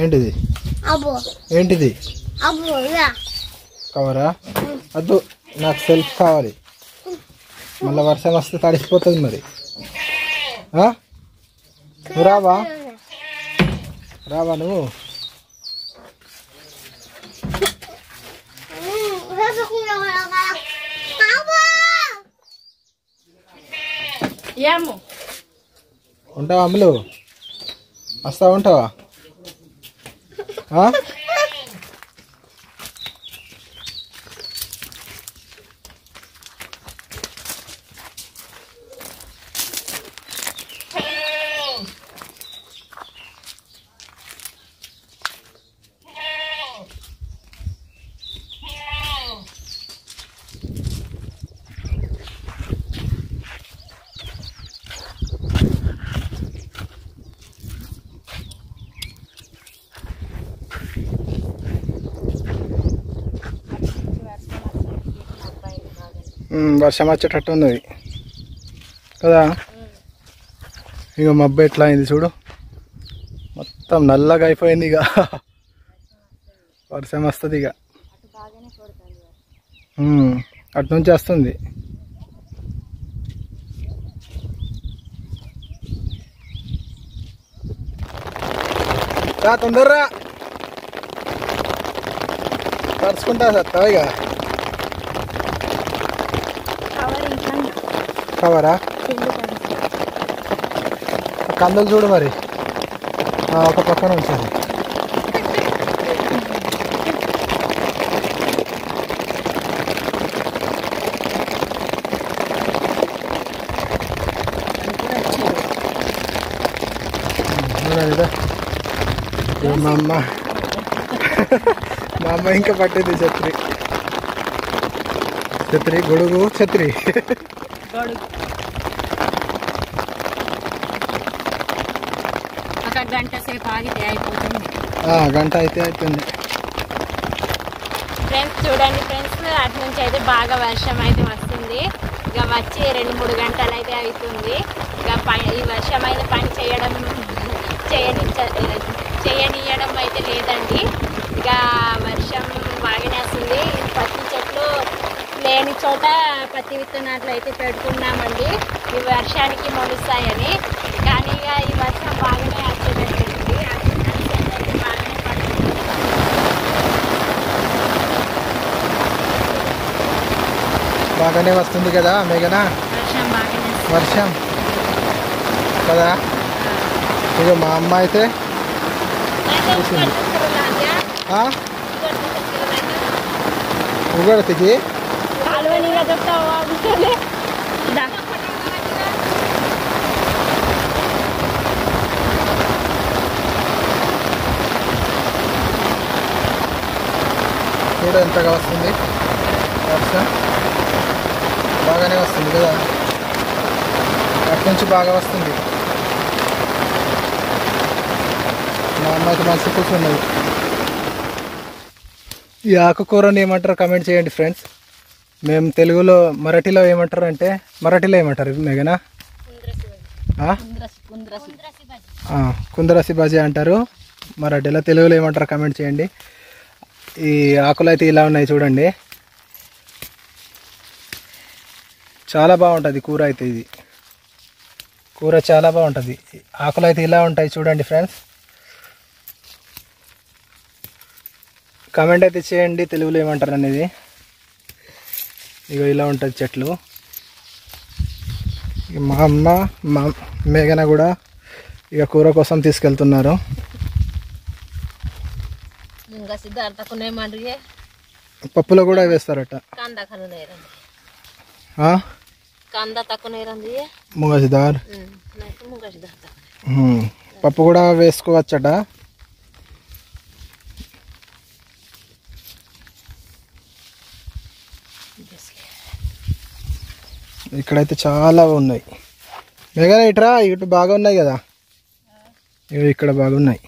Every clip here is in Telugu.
ఏంటిది ఏంటిది కవరా వద్దు నాకు సెల్ఫ్ కావాలి మళ్ళీ వర్షం వస్తే తడిసిపోతుంది మరి నువ్వు రావా నువ్వు ఉంటావా అమ్ములు వస్తావా ఉంటావా వర్షం వచ్చేటట్టు ఉన్నది కదా ఇక మబ్బు ఎట్లా అయింది చూడు మొత్తం నల్లగా అయిపోయింది ఇక వర్షం వస్తుంది ఇక అటు నుంచి వస్తుంది తొందరరా తడుచుకుంటా సత్తావా ఇక కవరా కందులు చూడు మరి ఒక పక్కన ఉంచాలి మా అమ్మ ఇంకా పట్టింది ఛత్రి గొడుగు ఛత్రి గంట సేపు ఆగితే అయిపోతుంది గంట అయితే అవుతుంది ఫ్రెండ్స్ చూడండి ఫ్రెండ్స్ అటు నుంచి అయితే బాగా వర్షం అయితే వస్తుంది ఇక వచ్చి 2-3 గంటలు అయితే అవుతుంది ఇక ఈ వర్షం అయితే పని చేయనియడం అయితే లేదండి ఇక వర్షం బాగానే వస్తుంది పత్తి చెట్లు లేని చోట పత్తి విత్తనాలు అయితే పెడుతున్నామండి ఈ వర్షానికి మొలుస్తాయని కానీ ఇక ఈ వర్షం బాగానే వచ్చేటట్టుంది బాగానే పడుతుంది బాగానే వస్తుంది కదా మేఘనా వర్షం కదా ఇక మా అమ్మ అయితే ఉగడతికి చూడ ఎంతగా వస్తుంది వర్షం బాగానే వస్తుంది కదా అటు నుంచి బాగా వస్తుంది మా అమ్మ అయితే మంచి కూర్చున్నది ఈ ఆకుకూరని ఏమంటారు కామెంట్ చేయండి ఫ్రెండ్స్ మేము తెలుగులో మరాఠీలో ఏమంటారు అంటే మరాఠీలో ఏమంటారు మేఘనా కుందరసి బాజీ అంటారు మరాఠీలో తెలుగులో ఏమంటారు కామెంట్ చేయండి ఈ ఆకులు అయితే ఇలా ఉన్నాయి చూడండి చాలా బాగుంటుంది కూర అయితే ఇది కూర చాలా బాగుంటుంది ఆకులు అయితే ఇలా ఉంటాయి చూడండి ఫ్రెండ్స్ కామెంట్ అయితే చేయండి తెలుగులో ఏమంటారు అనేది ఇక ఇలా ఉంటుంది చెట్లు మా అమ్మ మా మేఘన కూడా ఇక కూర కోసం తీసుకెళ్తున్నారు పప్పులో కూడా వేస్తారట ముంగసిదార్ పప్పు కూడా వేసుకోవచ్చట ఇక్కడైతే చాలా ఉన్నాయి మేఘన ఇట్రా ఇటు బాగా ఉన్నాయి కదా ఇవి ఇక్కడ బాగున్నాయి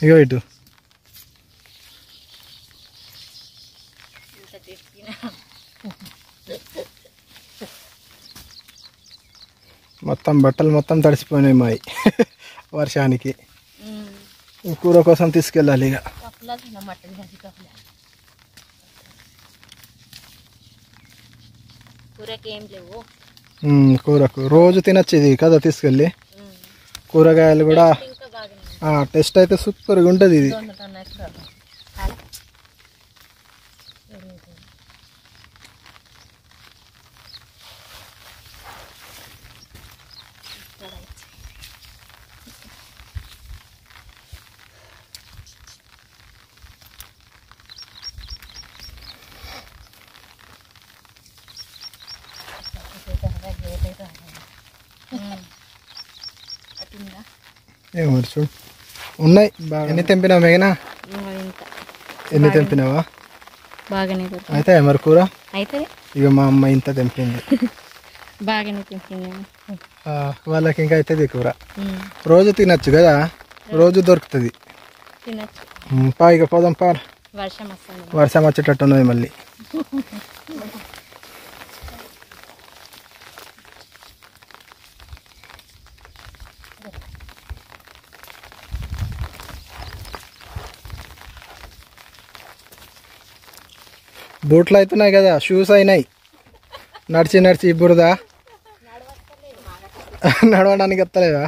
ఇగో ఇటు మొత్తం బట్టలు మొత్తం తడిసిపోయినాయి మాయి వర్షానికి. ఈ కూర కోసం తీసుకెళ్ళాలి ఇక. కూరకు రోజు తినచ్చు ఇది కదా తీసుకెళ్ళి. కూరగాయలు కూడా టేస్ట్ అయితే సూపర్గా ఉంటుంది ఇది. ఏమో చూడు ఉన్నాయి బాగా. ఎన్ని తెంపినావు మేఘనా? ఎన్ని తెంపినావా? బాగానే అయితే మరి కూర అయితే ఇక మా అమ్మ ఇంత తెంపింది. బాగానే తెంపింది వాళ్ళకి ఇంకా అవుతుంది కూర. రోజు తినచ్చు కదా, రోజు దొరుకుతుంది. పా ఇక పోదాం పా. వర్షం వచ్చేటట్టు ఉన్నది మళ్ళీ. బూట్లు అవుతున్నాయి కదా, షూస్ అయినాయి. నడిచి నడిచి బురద నడవడానికి వస్తలేదా?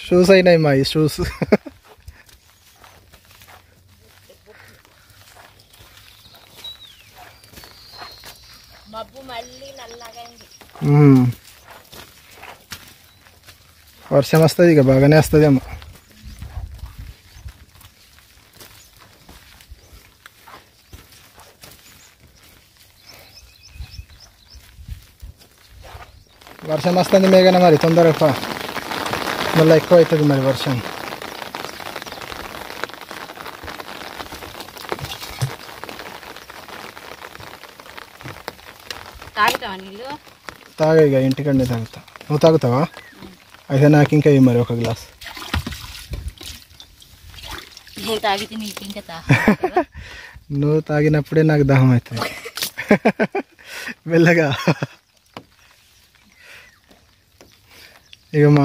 షూస్ అయినాయి మా షూస్. వర్షం వస్తుంది ఇక బాగానే వస్తుందేమో. వర్షం వస్తుంది మేఘన, మరి తొందరగా మళ్ళీ ఎక్కువ అవుతుంది మరి వర్షం. తాగా ఇక ఇంటికంటే తాగుతా. నువ్వు తాగుతావా? అయితే నాకు ఇంకా ఇవి మరి ఒక గ్లాస్. నువ్వు తాగినప్పుడే నాకు దాహం అవుతుంది మెల్లగా. ఇక మా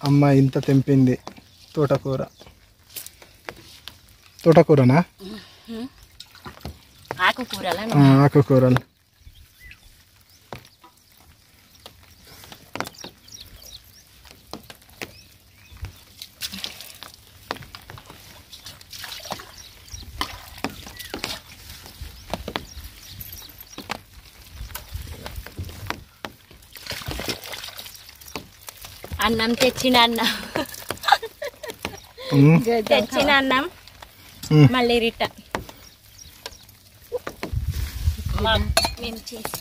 అమ్మ ఇంత తెంపింది తోటకూర. తోటకూరనా? ఆకుకూరలు. అన్నం తెచ్చిన అన్నం తెచ్చిన అన్నం మళ్ళీ రిటర్న్ మేము చేసి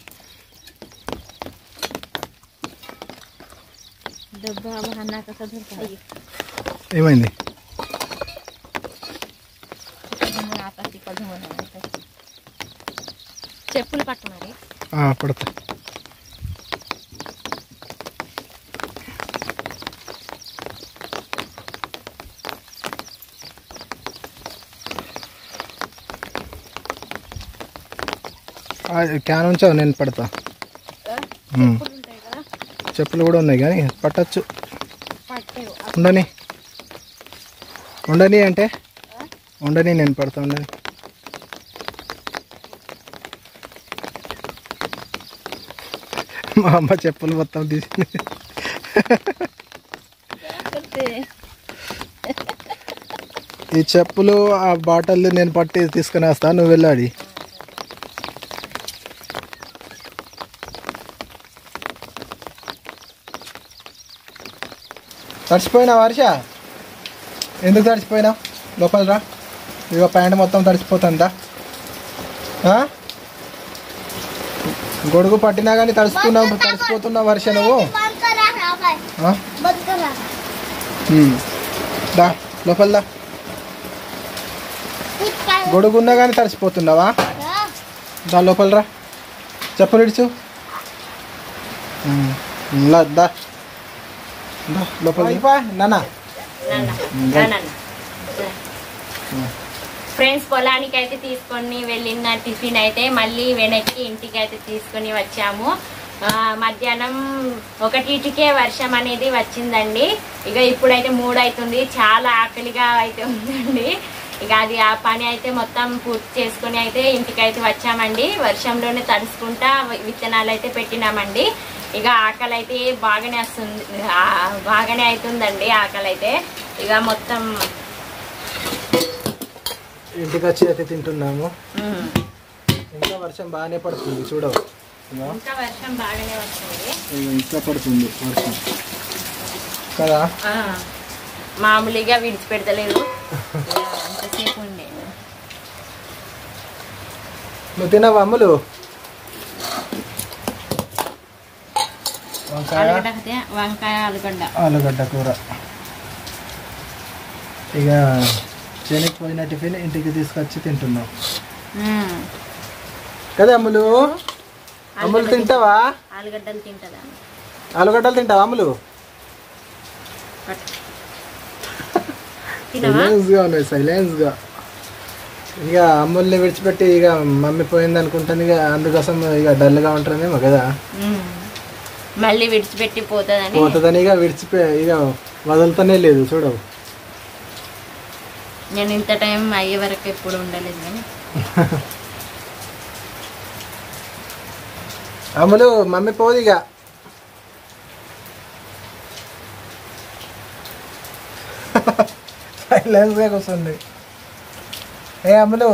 ఏమైంది? చెప్పులు పట్టు మరి. పడతా. క్యాన్ ఉంచావు, నేను పడతా. చెప్పులు కూడా ఉన్నాయి కానీ పట్టచ్చు. ఉండని ఉండని అంటే ఉండని, నేను పడతా. ఉండని. మా అమ్మ చెప్పులు మొత్తం తీసి ఈ చెప్పులు ఆ బాటిల్ నేను పట్టి తీసుకుని వస్తా, నువ్వు వెళ్ళాడి. తడిసిపోయినావు వర్ష? ఎందుకు తడిసిపోయినావు? లోపల రా. ఇక ప్యాంట్ మొత్తం తడిసిపోతుందా? గొడుగు పట్టినా కానీ తడిసిపోతున్నావు వర్ష నువ్వు. దా లోపల దా. గొడుగున్నా కానీ తడిసిపోతున్నావా? దా లోపల రా. చెప్పులు ఇడుచు. దా లోపల నాన్న. ఫ్రెండ్స్, పొలానికి అయితే తీసుకొని వెళ్ళిన టిఫిన్ అయితే మళ్ళీ వెనక్కి ఇంటికి అయితే తీసుకొని వచ్చాము. మధ్యాహ్నం 1కే వర్షం అనేది వచ్చిందండి. ఇక ఇప్పుడైతే 3 అవుతుంది. చాలా ఆకలిగా అయితే ఉందండి. ఇక అది ఆ పని అయితే మొత్తం పూర్తి చేసుకుని అయితే ఇంటికైతే వచ్చామండి. వర్షంలోనే తడుచుకుంటా విత్తనాలు అయితే పెట్టినామండి. ఇక ఆకలి అయితే బాగానే వస్తుంది, బాగానే అవుతుందండి ఆకలి అయితే. ఇక మొత్తం ఇంటికి వచ్చి అయితే తింటున్నాము. ఇంకా వర్షం బాగానే పడుతుంది చూడవు. ఇంకా వర్షం బాగానే వస్తుంది. ఇంకా పడుతుంది వర్షం కదా, మామూలుగా విడిచిపెడతలేదు. అంతసేపు ఉండే. నువ్వు తినవా అమ్ములు? వంకాయ ఆలుగడ్డ కూర. ఇక చేనికి పోయిన టిఫిన్ ఇంటికి తీసుకొచ్చి తింటున్నాం కదా అమ్ములు. అమ్ములు తింటావా? ఆలుగడ్డలు తింటదా? ఆలుగడ్డలు తింటావా అమ్ములు? సైలెన్స్ గా. ఇక అమ్ముల్ని విడిచిపెట్టి ఇక మమ్మీ పోయింది అనుకుంటుంది. ఇక అందుకోసం ఇక డల్ గా ఉంటుందేమో కదా, మళ్ళీ విడిచిపెట్టి పోతుందని ఇక ఇక వదులుతూనే లేదు చూడవు. నేను ఇంత టైం అయ్యే వరకు ఎప్పుడు ఉండలేదు కానీ. అమ్ములు మమ్మీ పోదు ఇక. సైలెన్స్గా కూర్చుంది. ఏ అమ్ములు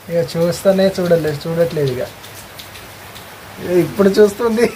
ఇక చూస్తూనే చూడట్లేదు ఇక. ఇప్పుడు చూస్తుంది.